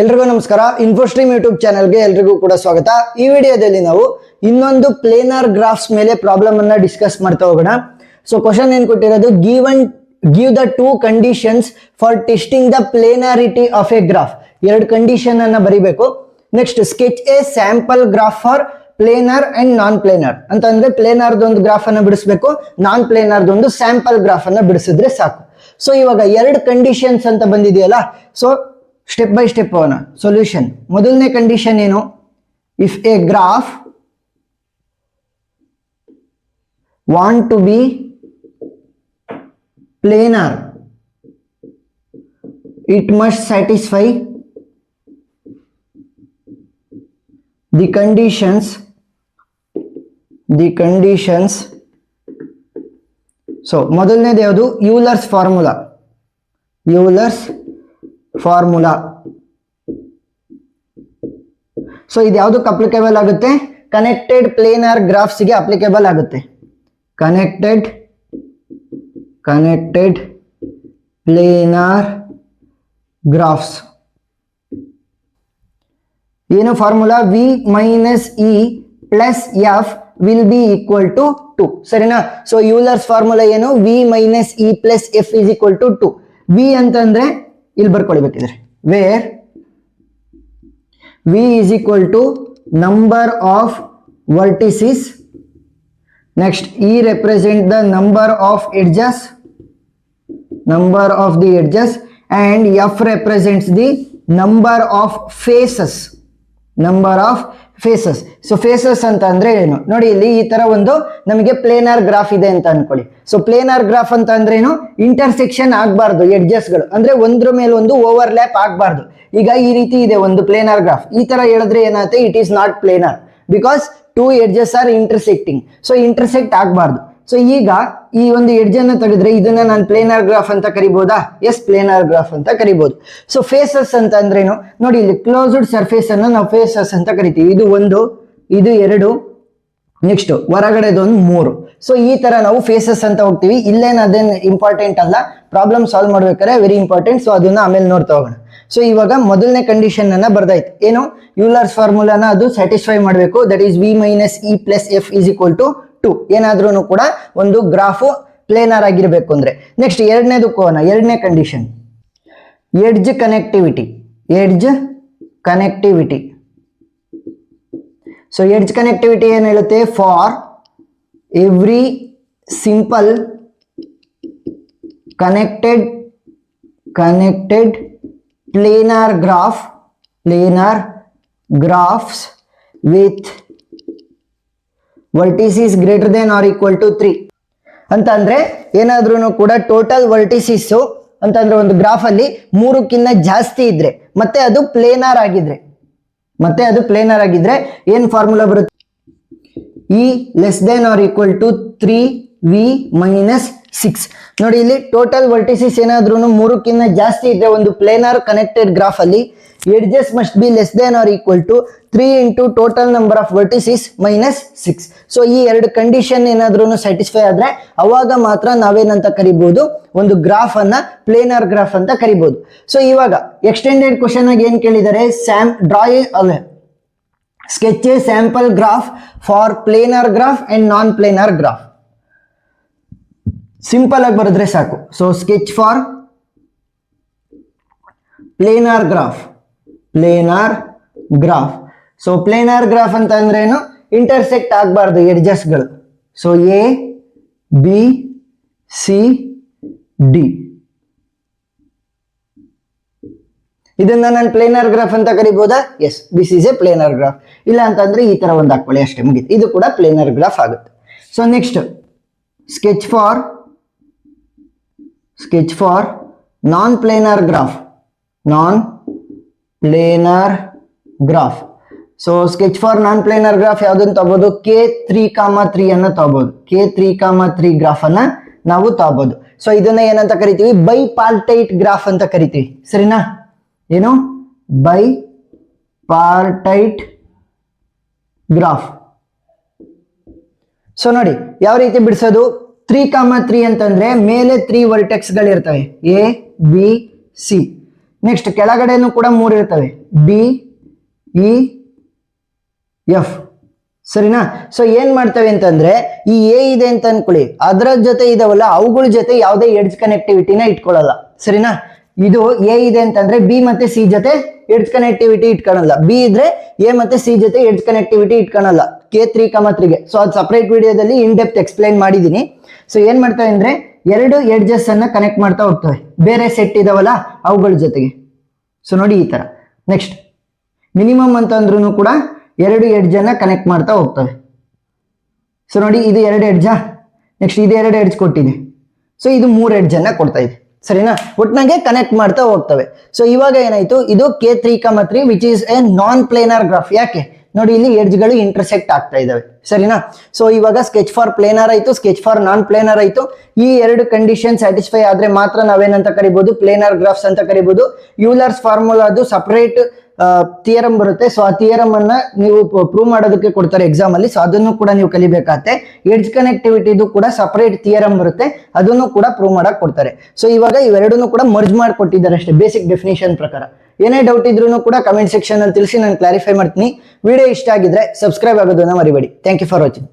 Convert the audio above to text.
ಎಲ್ರಿಗೂ ನಮಸ್ಕಾರ. ಇನ್ಫೋಸ್ಟ್ರೀಮ್ ಯೂಟ್ಯೂಬ್ ಚಾನಲ್ಗೆ ಎಲ್ರಿಗೂ ಕೂಡ ಸ್ವಾಗತ. ಈ ವಿಡಿಯೋದಲ್ಲಿ ನಾವು ಇನ್ನೊಂದು ಪ್ಲೇನರ್ ಗ್ರಾಫ್ಸ್ ಮೇಲೆ ಪ್ರಾಬ್ಲಮ್ ಅನ್ನ ಡಿಸ್ಕಸ್ ಮಾಡ್ತಾ ಹೋಗೋಣ. ಸೊ ಕ್ವಶನ್ ಏನ್ ಕೊಟ್ಟಿರೋದು, give the two conditions for testing the planarity of a graph. ಎರಡು ಕಂಡೀಷನ್ ಅನ್ನ ಬರೀಬೇಕು. Next sketch a sample graph for planar and non planar ಅಂತಂದ್ರೆ ಪ್ಲೇನರ್ದೊಂದು ಗ್ರಾಫ್ ಅನ್ನ ಬಿಡಿಸ್ಬೇಕು, ನಾನ್ ಪ್ಲೇನರ್ದೊಂದು ಸ್ಯಾಂಪಲ್ ಗ್ರಾಫ್ ಅನ್ನ ಬಿಡಿಸಿದ್ರೆ ಸಾಕು. ಸೊ ಇವಾಗ ಎರಡು ಕಂಡೀಷನ್ಸ್ ಅಂತ ಬಂದಿದೆಯಲ್ಲ, ಸೊ ಸ್ಟೆಪ್ ಬೈ ಸ್ಟೆಪ್ ಅವನ ಸೊಲ್ಯೂಷನ್. ಮೊದಲನೇ ಕಂಡೀಷನ್ ಏನು, if a graph want to be planar it must satisfy the conditions so ಮೊದಲನೇದು ಯಾವುದು, ಯೂಲರ್ಸ್ ಫಾರ್ಮುಲಾ. ಸೊ ಇದು ಯಾವುದಕ್ಕೆ ಅಪ್ಲಿಕೇಬಲ್ ಆಗುತ್ತೆ, ಕನೆಕ್ಟೆಡ್ ಪ್ಲೇನರ್ ಗ್ರಾಫ್ಸ್ ಗೆ ಅಪ್ಲಿಕೇಬಲ್ ಆಗುತ್ತೆ. ಕನೆಕ್ಟೆಡ್ ಪ್ಲೇನರ್ ಗ್ರಾಫ್ಸ್ ಏನು formula, V minus E plus F will be equal to 2. ಸರಿನಾ? So Euler's formula ಏನು, V minus E plus F is equal to 2. V ಅಂತಂದ್ರೆ ಇಲ್ಲಿ ಬರ್ಕೊಳ್ಬೇಕಿದ್ರೆ, where V is equal to number of vertices, next e represent the number of edges and f represents the number of faces. So faces ಅಂತ ಅಂದ್ರೆ ಏನು ನೋಡಿ, ಇಲ್ಲಿ ಈ ತರ ಒಂದು ನಮಗೆ ಪ್ಲೇನರ್ ಗ್ರಾಫ್ ಇದೆ ಅಂತ ಅನ್ಕೊಳ್ಳಿ. ಸೊ ಪ್ಲೇನರ್ ಗ್ರಾಫ್ ಅಂತ ಅಂದ್ರೆ ಏನು, ಇಂಟರ್ಸೆಕ್ಷನ್ ಆಗಬಾರ್ದು ಎಡ್ಜಸ್ ಗಳು, ಅಂದ್ರೆ ಒಂದ್ರ ಮೇಲೆ ಒಂದು ಓವರ್ಲ್ಯಾಪ್ ಆಗಬಾರ್ದು. ಈಗ ಈ ರೀತಿ ಇದೆ ಒಂದು ಪ್ಲೇನರ್ ಗ್ರಾಫ್, ಈ ತರ ಹೇಳಿದ್ರೆ ಏನಾಗುತ್ತೆ, it is not planar because two edges are intersecting. So intersect ಆಗಬಾರ್ದು. ಸೊ ಈಗ ಈ ಒಂದು ಎಡ್ಜ್ ಅನ್ನ ತೆಗೆದ್ರೆ ಇದನ್ನ ನಾನು ಪ್ಲೇನರ್ ಗ್ರಾಫ್ ಅಂತ ಕರಿಬಹುದಾ? ಎಸ್, ಪ್ಲೇನರ್ ಗ್ರಾಫ್ ಅಂತ ಕರಿಬಹುದು. ಸೊ ಫೇಸಸ್ ಅಂತ ಅಂದ್ರೇನು ನೋಡಿ, ಇಲ್ಲಿ ಕ್ಲೋಸ್ಡ್ ಸರ್ಫೇಸ್ ಅನ್ನ ನಾವು ಫೇಸಸ್ ಅಂತ ಕರಿತೀವಿ. ಇದು 1, ಇದು 2, ನೆಕ್ಸ್ಟ್ ಹೊರಗಡೆದೊಂದು 3. ಸೊ ಈ ತರ ನಾವು ಫೇಸಸ್ ಅಂತ ಹೋಗ್ತೀವಿ. ಇಲ್ಲೇನು ಅದೇನು ಇಂಪಾರ್ಟೆಂಟ್ ಅಲ್ಲ, ಪ್ರಾಬ್ಲಮ್ ಸಾಲ್ವ್ ಮಾಡ್ಬೇಕಾದ್ರೆ ವೆರಿ ಇಂಪಾರ್ಟೆಂಟ್. ಸೊ ಅದನ್ನ ಆಮೇಲೆ ನೋಡ್ತಾ ಹೋಗೋಣ. ಸೊ ಇವಾಗ ಮೊದಲನೇ ಕಂಡೀಷನ್ ಅನ್ನ ಬರ್ದಾಯ್ತು, ಏನು, ಯೂಲರ್ಸ್ ಫಾರ್ಮುಲಾನ ಅದು ಸ್ಯಾಟಿಸ್ಫೈ ಮಾಡಬೇಕು. That is V minus E plus F is equal to 2. ಏನಾದ್ರೂ ಕೂಡ ಒಂದು ಗ್ರಾಫು ಪ್ಲೇನರ್ ಆಗಿರ್ಬೇಕು ಅಂದ್ರೆ. ನೆಕ್ಸ್ಟ್ ಎರಡನೇದಕ್ಕೂ ಹೋಗೋಣ. ಎರಡನೇ condition, edge connectivity. So edge connectivity ಏನ್ ಹೇಳುತ್ತೆ, for every simple connected planar graphs with vertices greater than or equal to 3 ಅಂತ ಅಂದ್ರೆ ಏನಾದ್ರೂ ಕೂಡ ಟೋಟಲ್ ವರ್ಟಿಸಿಸ್ ಅಂತಂದ್ರೆ ಒಂದು ಗ್ರಾಫ್ ಅಲ್ಲಿ 3ಕ್ಕಿಂತ ಜಾಸ್ತಿ ಇದ್ರೆ ಮತ್ತೆ ಅದು ಪ್ಲೇನರ್ ಆಗಿದ್ರೆ ಏನ್ ಫಾರ್ಮುಲಾ ಬರುತ್ತೆ, E less than or equal to 3v minus 6. ನೋಡಿ ಇಲ್ಲಿ ಟೋಟಲ್ ವರ್ಟಿಸಿಸ್ ಏನಾದ್ರೂ 3ಕ್ಕಿಂತ ಜಾಸ್ತಿ ಇದ್ರೆ ಒಂದು ಪ್ಲೇನರ್ ಕನೆಕ್ಟೆಡ್ ಗ್ರಾಫ್ ಅಲ್ಲಿ edges must be less than or equal to 3 into total number of vertices minus 6. So ಈ ಎರಡು ಕಂಡೀಷನ್ ಏನಾದ್ರೂ ಸ್ಯಾಟಿಸ್ಫೈ ಆದ್ರೆ ಅವಾಗ ಮಾತ್ರ ನಾವೇನಂತ ಕರಿಬಹುದು, ಒಂದು ಗ್ರಾಫ್ ಅನ್ನ ಪ್ಲೇನರ್ ಗ್ರಾಫ್ ಅಂತ ಕರಿಬಹುದು. ಸೊ ಇವಾಗ ಎಕ್ಸ್ಟೆಂಡೆಡ್ ಕ್ವಶನ್ ಆಗಿ ಏನ್ ಕೇಳಿದ್ದಾರೆ, sketch a sample graph for planar graph and non planar graph. Simple ಆಗಿ ಬರೆದ್ರೆ ಸಾಕು. So sketch for planar graph. So planar graph ಅಂತ ಅಂದ್ರೆ ಏನು, ಇಂಟರ್ಸೆಕ್ಟ್ ಆಗಬಾರ್ದು ಎಡ್ಜಸ್ಗಳು. So A B C D, ಇದನ್ನ ನಾನು ಪ್ಲೇನರ್ ಗ್ರಾಫ್ ಅಂತ ಕರಿಬಹುದಾ? Yes, this is a planar graph. ಇಲ್ಲ ಅಂತಂದ್ರೆ ಈ ತರ ಒಂದು ಹಾಕೊಳ್ಳಿ ಅಷ್ಟೇ, ಮುಗಿತು. ಇದು ಕೂಡ ಪ್ಲೇನರ್ ಗ್ರಾಫ್ ಆಗುತ್ತೆ. So next sketch for non planar graph. So sketch for non planar graph ಯಾವ್ದನ್ನ ತಗೋಬಹುದು, K3,3 ಅನ್ನ ತಗೋಬಹುದು. K3,3 ಗ್ರಾಫ್ ಅನ್ನ ನಾವು ತಗೋಬಹುದು. ಸೊ ಇದನ್ನ ಏನಂತ ಕರಿತೀವಿ, ಬೈಪಾರ್ಟೈಟ್ ಗ್ರಾಫ್ ಅಂತ ಕರಿತೀವಿ. ಸರಿನಾ? ಏನು, ಬೈಪಾರ್ಟೈಟ್ ಗ್ರಾಫ್. ಸೊ ನೋಡಿ ಯಾವ ರೀತಿ ಬಿಡಿಸೋದು, 3,3 ಅಂತಂದ್ರೆ ಮೇಲೆ 3 ವರ್ಟೆಕ್ಸ್ ಗಳಿರ್ತವೆ, ಎ ಬಿ ಸಿ. ನೆಕ್ಸ್ಟ್ ಕೆಳಗಡೆನೂ ಕೂಡ 3 ಇರ್ತವೆ, ಡಿ ಇ ಎಫ್. ಸರಿನಾ? ಸೊ ಏನ್ ಮಾಡ್ತವೆ ಅಂತಂದ್ರೆ ಈ ಎ ಇದೆ ಅಂತ ಅನ್ಕೊಳ್ಳಿ, ಅದರ ಜೊತೆ ಇದಾವಲ್ಲ ಅವುಗಳ ಜೊತೆ ಯಾವುದೇ ಎಡ್ಜ್ ಕನೆಕ್ಟಿವಿಟಿನ ಇಟ್ಕೊಳ್ಳಲ್ಲ. ಸರಿನಾ? ಇದು ಎ ಇದೆ ಅಂತಂದ್ರೆ ಬಿ ಮತ್ತೆ ಸಿ ಜೊತೆ ಎಡ್ಜ್ ಕನೆಕ್ಟಿವಿಟಿ ಇಟ್ಕೊಳಲ್ಲ, ಬಿ ಇದ್ರೆ ಎ ಮತ್ತೆ ಸಿ ಜೊತೆ ಎಡ್ಜ್ ಕನೆಕ್ಟಿವಿಟಿ ಇಟ್ಕೊಳಲ್ಲ K3,3ಗೆ. ಸೊ ಅದು ಸಪರೇಟ್ ವಿಡಿಯೋದಲ್ಲಿ ಇನ್ ಡೆಪ್ತ್ ಎಕ್ಸ್ಪ್ಲೈನ್ ಮಾಡಿದೀನಿ. ಸೊ ಏನ್ ಮಾಡ್ತವೆ ಅಂದ್ರೆ 2 ಎಡ್ಜಸ್ ಅನ್ನ ಕನೆಕ್ಟ್ ಮಾಡ್ತಾ ಹೋಗ್ತವೆ ಬೇರೆ ಸೆಟ್ ಇದಾವಲ್ಲ ಅವುಗಳ ಜೊತೆಗೆ. ಸೊ ನೋಡಿ ಈ ತರ. ನೆಕ್ಸ್ಟ್ ಮಿನಿಮಮ್ ಅಂತ ಅಂದ್ರೂ ಕೂಡ 2 ಎಡ್ಜ್ ಅನ್ನ ಕನೆಕ್ಟ್ ಮಾಡ್ತಾ ಹೋಗ್ತವೆ. ಸೊ ನೋಡಿ ಇದು 2 ಎಡ್ಜಾ, ನೆಕ್ಸ್ಟ್ ಇದು 2 ಎಡ್ಜ್ ಕೊಟ್ಟಿದೆ, ಸೊ ಇದು 3 ಎಡ್ಜ್ ಅನ್ನ ಕೊಡ್ತಾ ಇದೆ. ಸರಿನಾ? ಒಟ್ನಾಗೆ ಕನೆಕ್ಟ್ ಮಾಡ್ತಾ ಹೋಗ್ತವೆ. ಸೊ ಇವಾಗ ಏನಾಯ್ತು, ಇದು K3,3 which is A non planar graph. ಯಾಕೆ ನೋಡಿ ಇಲ್ಲಿ ಎಡ್ಜ್ಗಳು ಇಂಟರ್ಸೆಕ್ಟ್ ಆಗ್ತಾ ಇದಾವೆ. ಸರಿನಾ? ಸೊ ಇವಾಗ ಸ್ಕೆಚ್ ಫಾರ್ ಪ್ಲೇನರ್ ಆಯ್ತು, ಸ್ಕೆಚ್ ಫಾರ್ ನಾನ್ ಪ್ಲೇನರ್ ಆಯ್ತು. ಈ 2 ಕಂಡೀಷನ್ ಸ್ಯಾಟಿಸ್ಫೈ ಆದ್ರೆ ಮಾತ್ರ ನಾವೇನಂತ ಕರಿಬಹುದು, ಪ್ಲೇನರ್ ಗ್ರಾಫ್ಸ್ ಅಂತ ಕರಿಬಹುದು. ಯೂಲರ್ಸ್ ಫಾರ್ಮುಲಾದು ಸಪರೇಟ್ ಥಿಯರಮ್ ಬರುತ್ತೆ. ಸೊ ಆ ಥಿಯರಮ್ ಅನ್ನ ನೀವು ಪ್ರೂವ್ ಮಾಡೋದಕ್ಕೆ ಕೊಡ್ತಾರೆ ಎಕ್ಸಾಮ್ ಅಲ್ಲಿ. ಸೊ ಅದನ್ನು ಕೂಡ ನೀವು ಕಲಿಬೇಕಾಗತ್ತೆ. ಎಡ್ಜ್ ಕನೆಕ್ಟಿವಿಟಿದು ಕೂಡ ಸಪರೇಟ್ ಥಿಯರಮ್ ಬರುತ್ತೆ, ಅದನ್ನು ಕೂಡ ಪ್ರೂವ್ ಮಾಡಕ್ ಕೊಡ್ತಾರೆ. ಸೊ ಇವಾಗ ಇವೆರಡನ್ನು ಕೂಡ ಮರ್ಜ್ ಮಾಡಿಕೊಟ್ಟಿದ್ದಾರೆ ಅಷ್ಟೇ ಬೇಸಿಕ್ ಡೆಫಿನೇಷನ್ ಪ್ರಕಾರ. ಏನೇ ಡೌಟ್ ಇದ್ರೂ ಕೂಡ ಕಮೆಂಟ್ ಸೆಕ್ಷನ್ ಅಲ್ಲಿ ತಿಳಿಸಿ, ನಾನು ಕ್ಲಾರಿಫೈ ಮಾಡ್ತೀನಿ. ವಿಡಿಯೋ ಇಷ್ಟ ಆಗಿದ್ರೆ ಸಬ್ಸ್ಕ್ರೈಬ್ ಆಗೋದನ್ನ ಮರಿಬೇಡಿ. Thank you for watching.